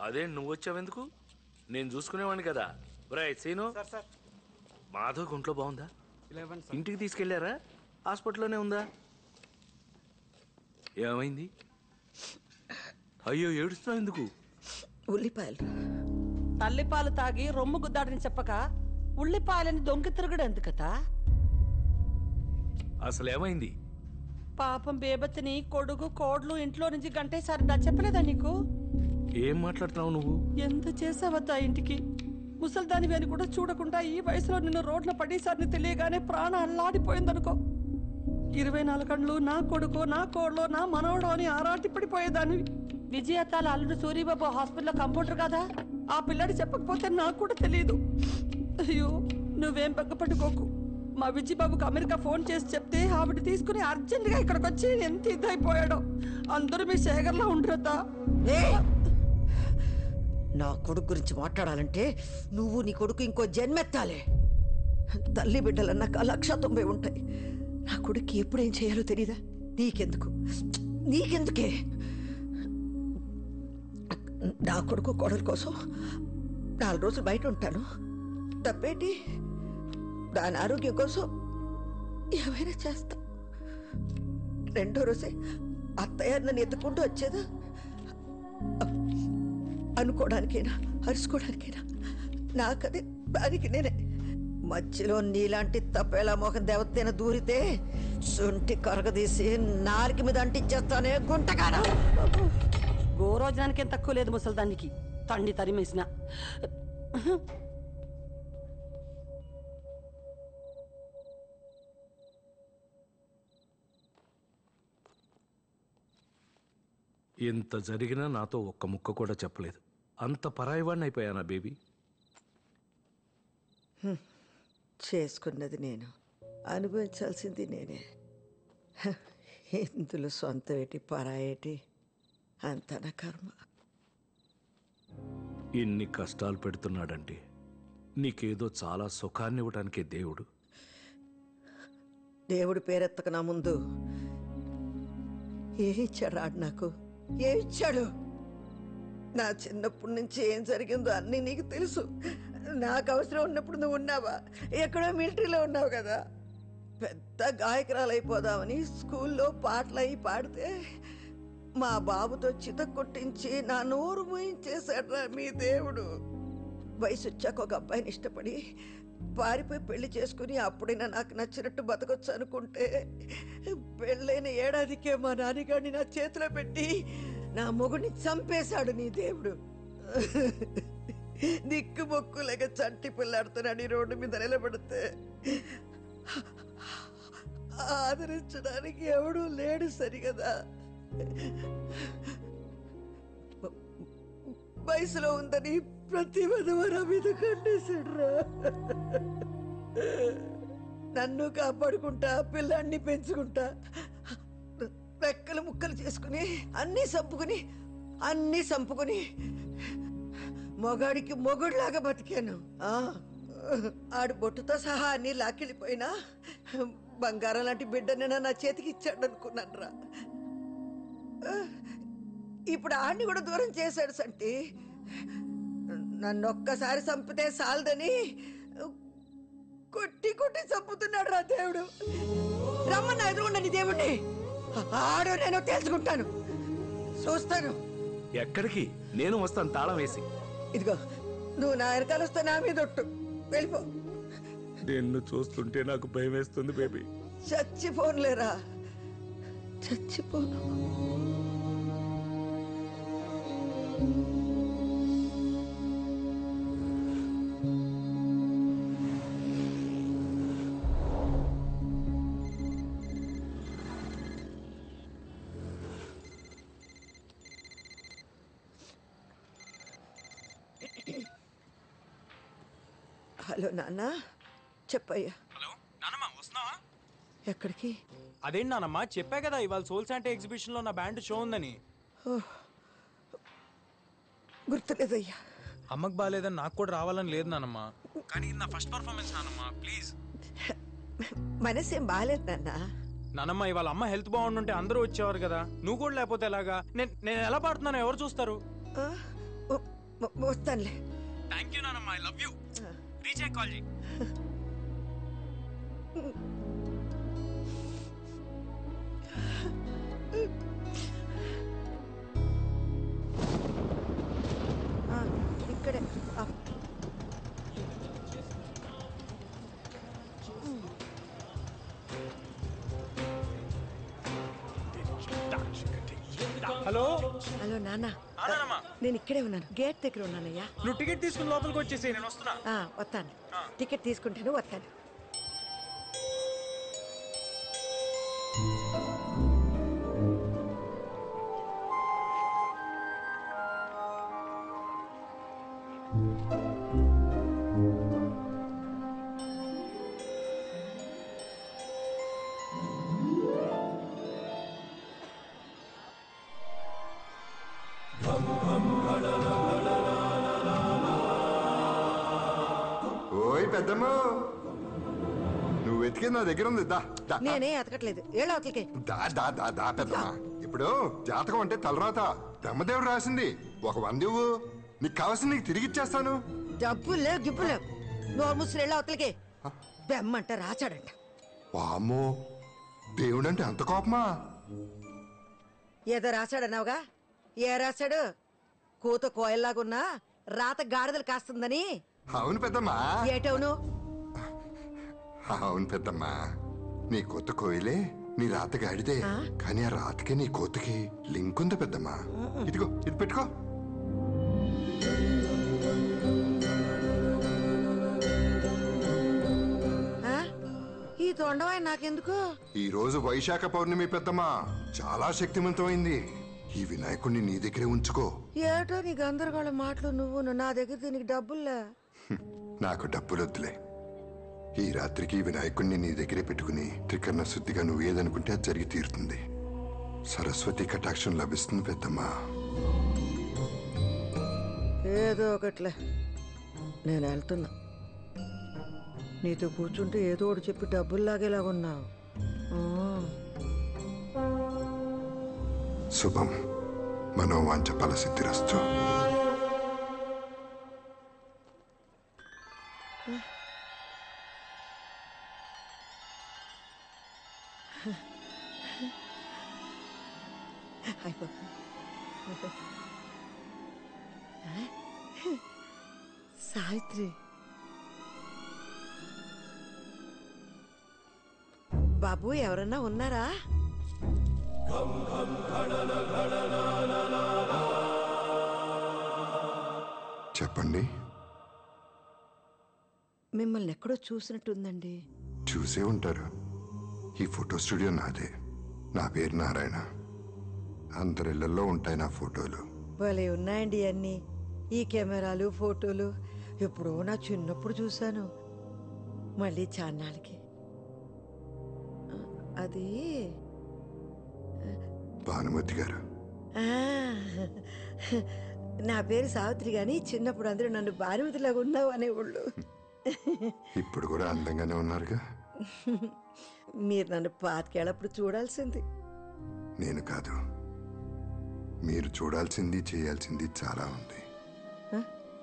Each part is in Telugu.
అదే నువ్వు వచ్చావెందుకు? నేను చూసుకునేవాడిని కదా. సీను, మాధవ్ గుంట్లో బాగుందా? ఇంటికి తీసుకెళ్లారా? హాస్పిటల్లోనే ఉందా? ఏమైంది? అయ్యో, ఏడుస్తున్నావు ఎందుకు? ఉల్లిపాయలు తల్లిపాలు తాగి రొమ్ము గుద్దాడని చెప్పక ఉల్లిపాయలని దొంగ తిరుగుడు ఎందుకతా? అసలు ఏమైంది? పాపం బేబత్తిని కొడుకు కోడ్లు ఇంట్లో నుంచి గంటేసారి నా చెప్పలేదా నీకు? ఏం మాట్లాడుతున్నావు నువ్వు? ఎంత చేసావద్దా ఇంటికి? ముసల్దానివి అని కూడా చూడకుండా ఈ వయసులో నిన్ను రోడ్ల పడేసారిని తెలియగానే ప్రాణం అల్లాడిపోయిందనుకో. 24 గంటలు నా కొడుకు, నా కోడ్లో, నా మనవడు అని ఆరాటి పడిపోయేదానివి. విజయత్తాల అల్లుడు సూరిబాబు హాస్పిటల్లో కంపౌండర్ కదా, ఆ పిల్లాడి చెప్పకపోతే నాకు కూడా తెలియదు. అయ్యో, నువ్వేం బెగ్గపట్టుకోకు. మా విజయబాబుకు అమెరికా ఫోన్ చేసి చెప్తే ఆవిడ తీసుకుని అర్జెంటుగా ఇక్కడికి వచ్చి ఎంత ఇదైపోయాడో. అందరూ మీ శేఖర్లో ఉండరద్దా? నా కొడుకు గురించి మాట్లాడాలంటే నువ్వు నీ కొడుకు ఇంకో జన్మెత్తాలే. తల్లి బిడ్డలన్నాక 190 ఉంటాయి. నా కొడుక్కి ఎప్పుడేం చేయాలో తెలీదా? నీకెందుకే? నా కొడుకు కోడల కోసం 4 రోజులు బయట ఉంటాను, తప్పేంటి? దాని ఆరోగ్యం కోసం ఏమైనా చేస్తా. 2వ రోజే అత్తయ్య నన్ను ఎత్తుకుంటూ వచ్చేదా? అనుకోవడానికైనా అరుచుకోవడానికైనా నాకదే, దానికి నేనే. మధ్యలో నీలాంటి తప్పేలా మోహన్ దేవతైన దూరితే సొంటి కరగదీసి నాలుగు మీద అంటించేస్తానే గుంటగానా. గోరోజనానికి ఏం తక్కువ లేదు ముసల్దానికి, తండ్రి తరిమేసిన. ఎంత జరిగినా నాతో ఒక్క ముక్క కూడా చెప్పలేదు. అంత పరాయివాడిని అయిపోయానా బేబీ? చేసుకున్నది నేను, అనుభవించాల్సింది నేనే. ఇందులో సొంత ఏటి పరాయేటి, అంత నా కర్మ. ఇన్ని కష్టాలు పెడుతున్నాడంటే నీకేదో చాలా సుఖాన్ని ఇవ్వడానికే దేవుడు. దేవుడు పేరెత్తక నా ముందు ఏ ఇచ్చాడు రాడు? నాకు ఏ ఇచ్చాడు? నా చిన్నప్పటి నుంచి ఏం జరిగిందో అన్నీ నీకు తెలుసు. నాకు అవసరం ఉన్నప్పుడు నువ్వు ఉన్నావా? ఎక్కడో మిలిటరీలో ఉన్నావు కదా. పెద్ద గాయకురాలు అయిపోదామని స్కూల్లో పాటలు అయి పాడితే మా బాబుతో చిత కొట్టించి నా నోరు మూయించేశాడ్రా మీ దేవుడు. వయసు వచ్చాక ఒక అబ్బాయిని ఇష్టపడి పారిపోయి పెళ్లి చేసుకుని అప్పుడైనా నాకు నచ్చినట్టు బతకొచ్చు అనుకుంటే, పెళ్ళైన ఏడాదికే మా నాన్నగాడిని నా చేతిలో పెట్టి నా మొగుడిని చంపేశాడు నీ దేవుడు. దిక్కు మొక్కులేక చంటి పిల్లాడుతున్నాడు రోడ్డు మీద నిలబడితే ఆదరించడానికి ఎవడూ లేడు సరిగదా. వయసులో ఉందని ప్రతి విధవరా మీద కట్టేశాడురా. నన్ను కాపాడుకుంటా, పిల్లాన్ని పెంచుకుంటా, రెక్కలు ముక్కలు చేసుకుని అన్నీ సంపుకుని మొగాడికి మొగుడులాగా బతికాను. ఆడు బొట్టుతో సహా అన్ని లాక్కెళ్ళిపోయినా బంగారం లాంటి బిడ్డనైనా నా చేతికి ఇచ్చాడు అనుకున్నాను రా. ఇప్పుడు ఆడిని కూడా దూరం చేశాడు సంటి. నన్ను ఒక్కసారి చంపితే సాలదని కొట్టి చంపుతున్నాడు రా దేవుడు. రమ్మన్నా ఎదురుండని దేవుడిని ఆడో నేను తేల్చుకుంటాను, చూస్తాను. ఎక్కడికి? నేను వస్తాను తాళం వేసి. ఇదిగో, నువ్వు నా వెనకాల వస్తే నా మీద ఒట్టు, వెళ్ళిపో. నిన్ను చూస్తుంటే నాకు భయం వేస్తుంది బేబీ. చచ్చిపోనులేరా, చచ్చిపోను. హలో నాన్న, చెప్పయ్యా. హలో నానమ్మ, వస్తున్నావా? ఎక్కడికి? అదేంటి నానమ్మ, చెప్పా కదా ఇవాళ సోల్ శాంటే ఎగ్జిబిషన్ లో నా బ్యాండ్ షో ఉందని. గుర్తులేదయ్యా. అమ్మకు బాగాలేదని నాకు కూడా రావాలని లేదు నానమ్మ, కానీ నా ఫస్ట్ పర్ఫార్మెన్స్ నానమ్మ, ప్లీజ్. మనసేం బాగాలేదు నాన్న. నానమ్మ, ఇవాళ అమ్మ హెల్త్ బాగుండుంటే అందరూ వచ్చేవారు కదా, నువ్వు కూడా లేకపోతే ఎలాగా? నేను ఎలా పాడుతున్నానో ఎవరు చూస్తారు? వస్తానులే. థ్యాంక్ యూ నానమ్మ, ఐ లవ్ యూ. రీచ్ అయ్యి కాల్ చేయి. ఇక్కడే. హలో హలో నాన్న, నానమ్మ, నేను ఇక్కడే ఉన్నాను, గేట్ దగ్గర ఉన్నానయ్యా. నువ్వు టికెట్ తీసుకుని లోపలికి వచ్చేసి నేను వస్తున్నా. వస్తాను. టికెట్ తీసుకుంటాను, వస్తాను. ఓయ్ పెద్దమ్మ, నువ్వు వెతికేది నా దగ్గర ఉంది. దా దా నేనే ఎతకట్లేదు, ఏళ్ళ అవతలకి. దా దా దా దా పెద్దమ్మ. ఇప్పుడు జాతకం అంటే తలరాత బ్రహ్మదేవుడు రాసింది. ఒక 100 ఇవ్వు, నీకు కావాల్సింది నీకు తిరిగి ఇచ్చేస్తాను. డబ్బులు లేవు, గిబ్బులు లేవు. నోరు ముసురు ఏళ్ళ అవతలకి. బెమ్మంట రాచాడంట. వామ్మో, దేవుడంటే అంత కోపమా? ఏదో రాశాడన్నావుగా, ఏ రాశాడు? కూత కోయల్లాగున్నా రాత గాడిదలు కాస్తుందని. అవును పెద్దమ్మా, ఏటవును? అవును పెద్దమ్మా. నీ కొత్త కోయిలే నీ రాత గాడిదే, కానీ ఆ రాతకి నీ కోతకి లింక్ ఉంది పెద్దమ్మా. ఇదిగో ఇది పెట్టుకో. ఈ తొండవాయి నాకెందుకు? ఈ రోజు వైశాఖ పౌర్ణమి పెద్దమ్మా, చాలా శక్తివంతమైంది. ఈ వినాయకుడిని నీ దగ్గరే ఉంచుకో. ఏటో నీ గందరగోళ మాటలు నువ్వు నా దగ్గర దీనికి డబ్బుల్లా. నాకు డబ్బులొద్దులే. ఈ రాత్రికి వినాయకుడిని నీ దగ్గరే పెట్టుకుని త్రికరణ శుద్ధిగా నువ్వు ఏదనుకుంటే అది జరిగి తీరుతుంది. సరస్వతి కటాక్షం లభిస్తుంది పెద్దమ్మా. ఏదో ఒకట్లే, నేను వెళ్తున్నా. నీతో కూర్చుంటే ఏదో ఒకటి చెప్పి డబ్బులు లాగేలాగున్నావు. శుభం, మనోవాంఛ ఫలసిద్ధిరస్తు. సావిత్రి, బాబు ఎవరన్నా ఉన్నారా? చెప్పండి. మిమ్మల్ని ఎక్కడో చూసినట్టుందండి. చూసే ఉంటారు. ఈ ఫోటో స్టూడియో నాదే. నా పేరు నారాయణ. అందరిళ్లలో ఉంటాయి నా ఫోటోలు. భలే ఉన్నాయండి అన్నీ. ఈ కెమెరాలు, ఫోటోలు ఎప్పుడో నా చిన్నప్పుడు చూశాను. మళ్ళీ చాన్నాళ్ళకి. అది భానుమతి గారు. నా పేరు సావిత్రి, గాని చిన్నప్పుడు అందరూ నన్ను భానుమతిలాగా ఉన్నావు అనేవాళ్ళు. ఇప్పుడు కూడా అందంగానే ఉన్నారుగా. మీరు నన్ను పాతికేళ్ళప్పుడు చూడాల్సింది. నేను కాదు, మీరు చూడాల్సింది చేయాల్సింది చాలా ఉంది.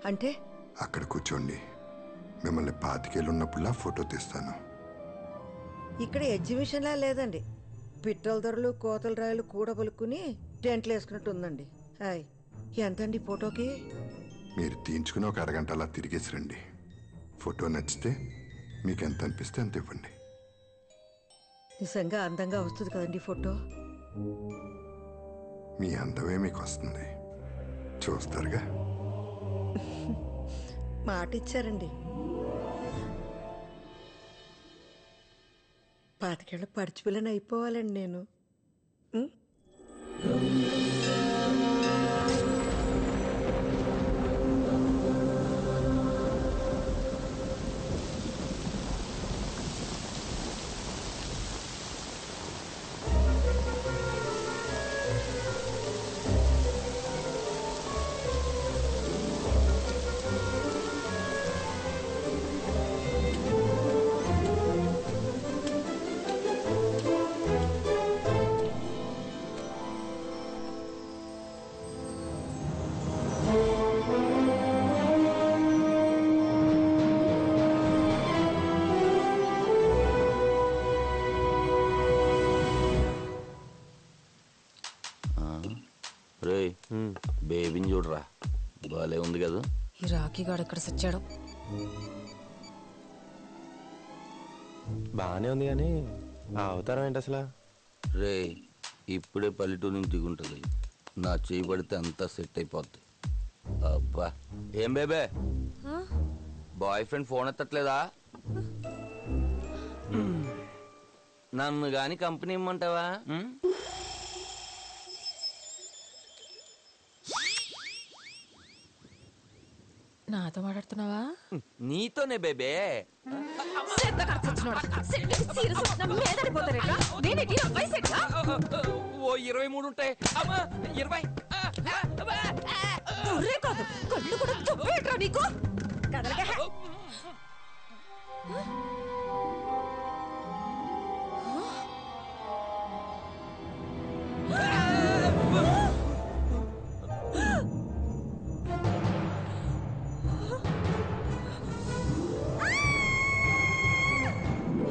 అంటే అక్కడ కూర్చోండి. మిమ్మల్ని 25 ఏళ్ళు ఉన్నప్పుడులా ఫోటో తీస్తాను. ఇక్కడ ఎగ్జిబిషన్లా లేదండి. పిట్టల ధరలు, కోతల రాయలు కూడా పలుకుని టెంట్లు వేసుకున్నట్టు ఉందండి. హాయ్, ఎంతండి ఫోటోకి? మీరు తీయించుకుని ఒక అరగంట అలా తిరిగేసి రండి. ఫోటో నచ్చితే మీకు ఎంత అనిపిస్తే అంత ఇవ్వండి. నిజంగా అందంగా వస్తుంది కదండి ఫోటో. మీ అందమే మీకు వస్తుంది, చూస్తారుగా. మాట ఇచ్చారండి. 25 ఏళ్ళ పడిచిపిల్లని అయిపోవాలండి నేను. బేబీని చూడరా, బాలే ఉంది కదా. ఈ రాఖీ గాడు ఎక్కడ సచ్చాడో. బాగానే ఉంది కానీ ఆ అవతారం ఏంటి అసలు? రే ఇప్పుడే పల్లెటూరు నుంచి దిగుంటుంది, నా చేయి పడితే అంతా సెట్ అయిపోద్ది. అబ్బా ఏం బేబే, బాయ్ ఫ్రెండ్ ఫోన్ ఎత్తట్లేదా? నన్ను గాని కంపెనీ ఇమ్మంటావా? నాతో మాట్లాడుతున్నావా? నీతోనే బేబే. ఓ 23 ఉంటాయి. 20 కళ్ళు కూడా చెప్పేట్రా నీకు.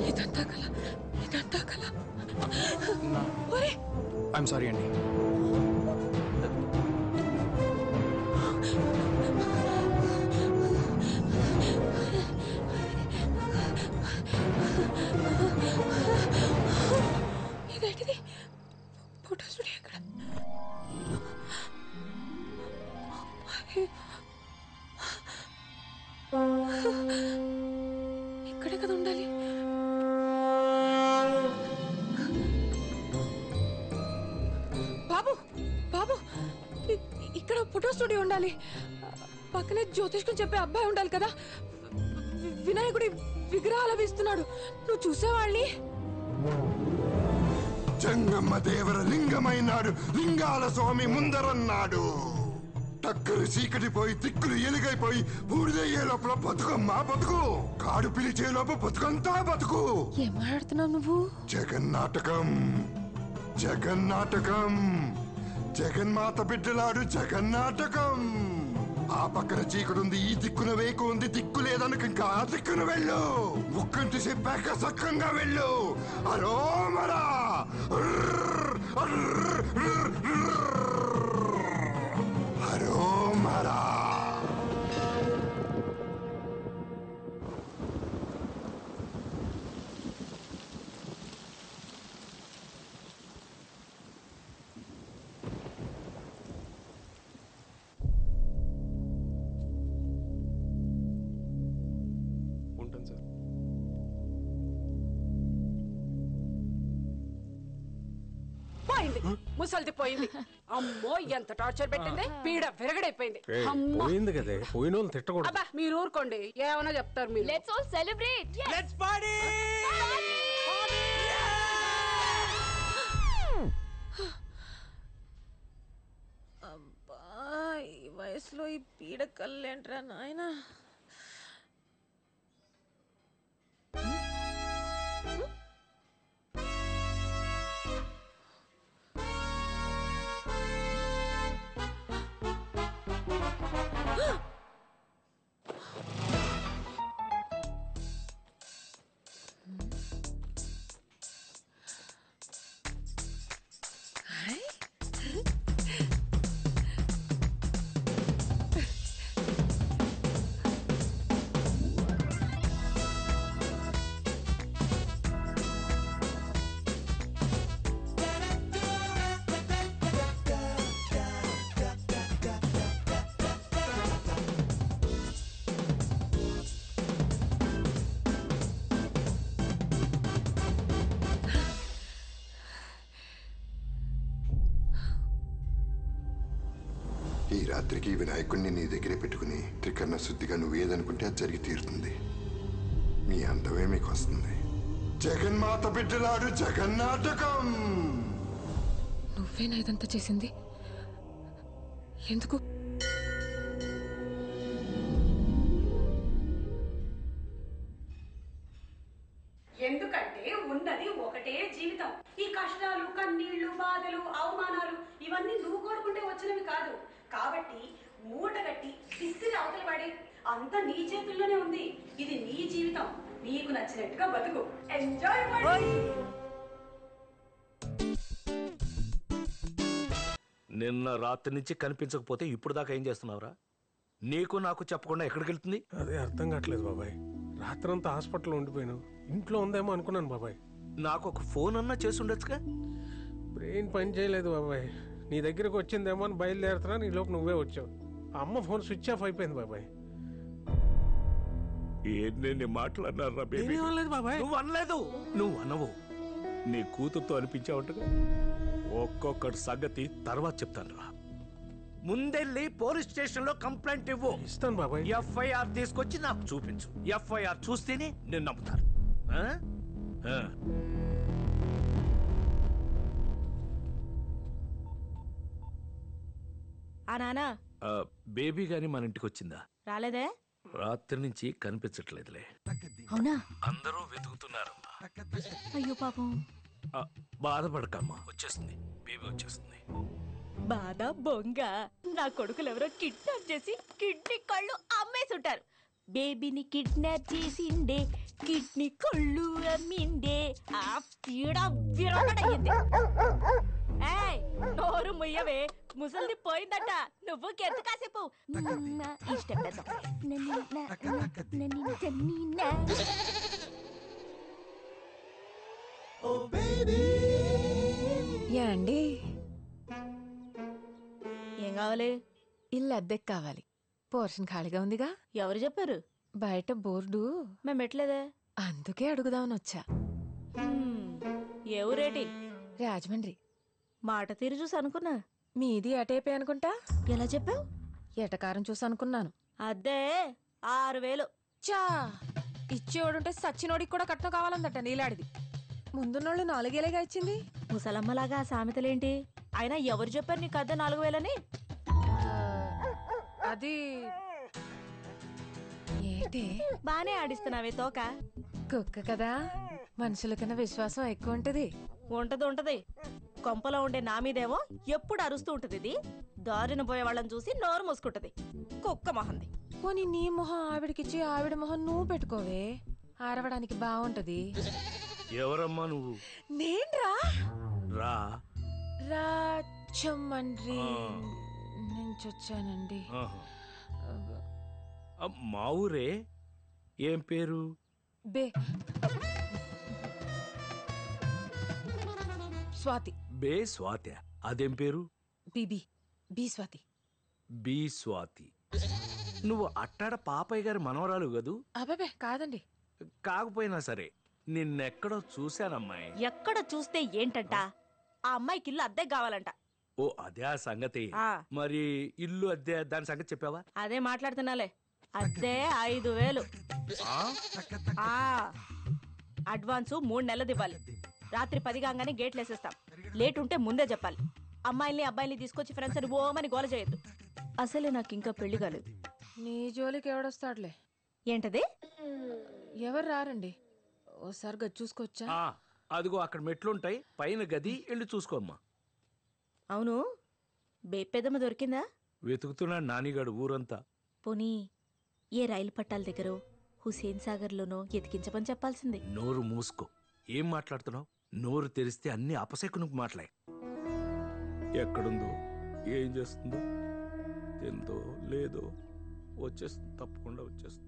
ఇదంతా కల, ఇదంతా కల. ఐఎమ్ సారీ అండి. ఇదేంటిది? ఫోటో స్టూడియో ఎక్కడ? ఇక్కడే కదా ఉండాలి. బాబు బాబు, ఇక్కడ ఫోటో స్టూడియో ఉండాలి. పక్కనే జ్యోతిష్కం చెప్పే అబ్బాయి ఉండాలి కదా. వినాయకుడి విగ్రహాలు అవి ఇస్తున్నాడు. నువ్వు చూసేవాళ్ళని. జంగమ్మ దేవర లింగమైనాడు, లింగాల స్వామి ముందరన్నాడు. టక్కరు చీకటి పోయి తిక్కులు ఎలుగైపోయి బూడిదయ్యే లోపల బతుకమ్మ బతుకు, కాడు పిలిచే లోపల బతుకంతా బతుకు. ఏం మాట్లాడుతున్నావు నువ్వు? జగన్నాటకం, జగన్నాటకం, జగన్మాత బిడ్డలాడు జగన్నాటకం. ఆ పక్కన చీకటి ఈ దిక్కున వేకు ఉంది, దిక్కు లేదనక ఇంకా ఆ దిక్కున వెళ్ళు. ముక్కంటి చెప్పాక సక్కంగా వెళ్ళు. అరోమరా అరోమరా. ఉంటాను సార్. పోయింది, ముసలిది పోయింది. అమ్మో ఎంత టార్చర్ పెట్టింది, పీడ విరగడైపోయింది. పోయింది కదే, పోయిన వాళ్ళు తిట్టకూడదు. అబ్బా మీరు ఊరుకోండి, ఏమైనా చెప్తారు మీరు. Let's all celebrate. Let's party. అబ్బా ఈ వయసులో ఈ పీడ కళ్ళేంట్రా నాయనా. ఈ రాత్రికి వినాయకుడిని నీ దగ్గరే పెట్టుకుని త్రికరణ శుద్ధిగా నువ్వు ఏదనుకుంటే అది జరిగి తీరుతుంది. మీ అందమే మీకు వస్తుంది. జగన్మాత బిడ్డలాడు జగన్నాటకం. నువ్వేనా ఇదంతా చేసింది? ఎందుకు? ఎందుకంటే ఉన్నది ఒకటే జీవితం. ఈ కష్టాలు, కన్నీళ్లు, బాధలు, అవమానాలు ఇవన్నీ నువ్వు కోరుకుంటే వచ్చినవి కాదు. కాబట్టి మూటగట్టి విసిరి అవతల పడి, అంత నీ చేతుల్లోనే ఉంది. ఇది నీ జీవితం, నీకు నచ్చినట్టుగా బతుకు. ఎంజాయ్. నిన్న రాత్రి నుంచి కనిపించకపోతే ఇప్పుడు దాకా ఏం చేస్తున్నావురా? నీకు నాకు చెప్పకుండా ఎక్కడికి వెళ్తుంది? అదే అర్థం కావట్లేదు బాబాయ్. రాత్రంతా హాస్పిటల్లో ఉండిపోయాను. ఇంట్లో ఉందేమో అనుకున్నాను బాబాయ్. నాకు ఒక ఫోన్ అన్నా చేసి ఉండొచ్చుగా. బ్రెయిన్ పని చేయలేదు బాబాయ్. నీ దగ్గరకు వచ్చిందేమో అని బయలుదేరుతున్నా, నీ లోపు నువ్వే వచ్చావు. ఆ అమ్మ ఫోన్ స్విచ్ ఆఫ్ అయిపోయింది బాబాయ్. ఏంటి మాట్లాడినారా? నేనేం అనలేదు బాబాయ్. నువ్వు అనలేదు. నువ్వు అనవు. నీ కూతురుతో అనిపించావుంటగా. ఒక్కొక్కటి సంగతి తర్వాత చెప్తాను రా. ముందెళ్ళి పోలీస్ స్టేషన్ లో కంప్లైంట్ ఇవ్వు. ఇస్తాను బాబాయ్. ఎఫ్ఐఆర్ తీసుకొచ్చి నాకు చూపించు. ఎఫ్ఐఆర్ చూస్తేనే నేను నమ్ముతాను. ఆ? ఆ. ఆ నానా ఆ, బేబీ గాని మన ఇంటికి వచ్చిందా? రాలేదే? రాత్రి నుంచి కనిపించట్లేదులే. అవునా? అందరూ వెతుకుతున్నారమ్మా. అయ్యో పాపం. ఆ, బాధపడకమ్మా, వచ్చేస్తుంది. బేబీ వచ్చేస్తుంది. బాధ బొంగ. నా కొడుకులు ఎవరో కిడ్నాప్ చేసి కిడ్నీ కళ్ళు అమ్మేసుంటారు. బేబీని కిడ్నాప్ చేసిండే, కిడ్నీ కళ్ళు అమ్మిండే. ఆ పీడ విరగడయ్యింది. ఏయ్, నోరు ముయ్యవే, ముసలిది పోయిందట. నువ్వు కెత్తు కాసేపు ఇష్టం పెద్ద. యాండి, ఏం కావాలి? ఇల్లు అద్దెకి కావాలి. పోర్షన్ ఖాళీగా ఉందిగా. ఎవరు చెప్పారు? బయట బోర్డు. మేము ఎట్లేదే? అందుకే అడుగుదామని వచ్చా. ఏ ఊరేటి? రాజమండ్రి. మాట తీరు చూసి అనుకున్నా. మీది అటేపే అనుకుంటా. ఎలా చెప్పావు? ఎటకారం చూసి అనుకున్నాను. అద్దే 6000. చా, ఇచ్చేవాడుంటే సచ్చినోడికి కూడా కట్నం కావాలందట నీలాడిది. ముందున్నోళ్ళు 4,000గా ఇచ్చింది. ముసలమ్మలాగా ఆ సామెతలేంటి? అయినా ఎవరు చెప్పారు నీకు అద్దె 4000 అది ఏంటి? బానే ఆడిస్తున్నావే తోక. కుక్క కదా, మనుషుల కన్నా విశ్వాసం ఎక్కువ ఉంటది. ఉంటది. కొంపలో ఉండే నా మీదేమో ఎప్పుడు అరుస్తూ ఉంటది. ఇది దారిన పోయే వాళ్ళని చూసి నోరు మూసుకుంటది. కుక్క మొహంది. పోనీ నీ మొహం ఆవిడకిచ్చి ఆవిడ మొహం నువ్వు పెట్టుకోవే, ఆరవడానికి బాగుంటది. ఎవరమ్మా నువ్వు? నేన్రా రా. రాజమండ్రి నుంచి వచ్చానండి. ఆహా. ఆ, మా ఊరే. ఏం పేరు? బే స్వాతి. బే స్వాతి. అదేం పేరు? BB B Swathi. B Swathi. నువ్వు అట్టాడ పాపయ్య గారి మనవరాలు కదూ? అబ్బాబే కాదండి. కాకపోయినా సరే నిన్నెక్కడో చూశానమ్మాయి. ఎక్కడ చూస్తే ఏంటంట? ఆ అమ్మాయికి ఇల్లు అద్దె కావాలంట. ఓ అదే ఆ సంగతి. ఆ. మరి ఇల్లు అద్దె దాని సంగతి చెప్పావా? అదే మాట్లాడుతున్నాలే. అద్దె 5000. ఆ, అడ్వాన్సు 3 నెలలది ఇవ్వాలి. రాత్రి 10 కాగానే గేట్లు వేసేస్తాం. లేట్ ఉంటే ముందే చెప్పాలి. అమ్మాయిల్ని అబ్బాయిల్ని తీసుకొచ్చి ఫ్రెండ్స్ అని ఓమని గోల చేయొద్దు. అసలే నాకు ఇంకా పెళ్లి కాలేదు. నీ జోలికి ఎవడొస్తాడులే. ఏంటది? ఎవరు రారండి. ఓసారి గది చూసుకోవచ్చా? ఆ, అదిగో అక్కడ మెట్లుంటాయి, పైన గది వెళ్ళి చూసుకోమ్మా. అవును, బేపెదమ్మ దొరికిందా? వెతుకుతున్నాడు నానిగాడు ఊరంతా. పోనీ ఏ రైలు పట్టాల దగ్గర హుసేన్ సాగర్లోనో ఎతికించమని చెప్పాల్సింది. నోరు మూసుకో. ఏం మాట్లాడుతున్నావు? నోరు తెరిస్తే అన్ని అపశకునికి మాట్లాడే. ఎక్కడుందో, ఏం చేస్తుందో, తిందో లేదో వచ్చేస్తుంది, తప్పకుండా వచ్చేస్తుంది.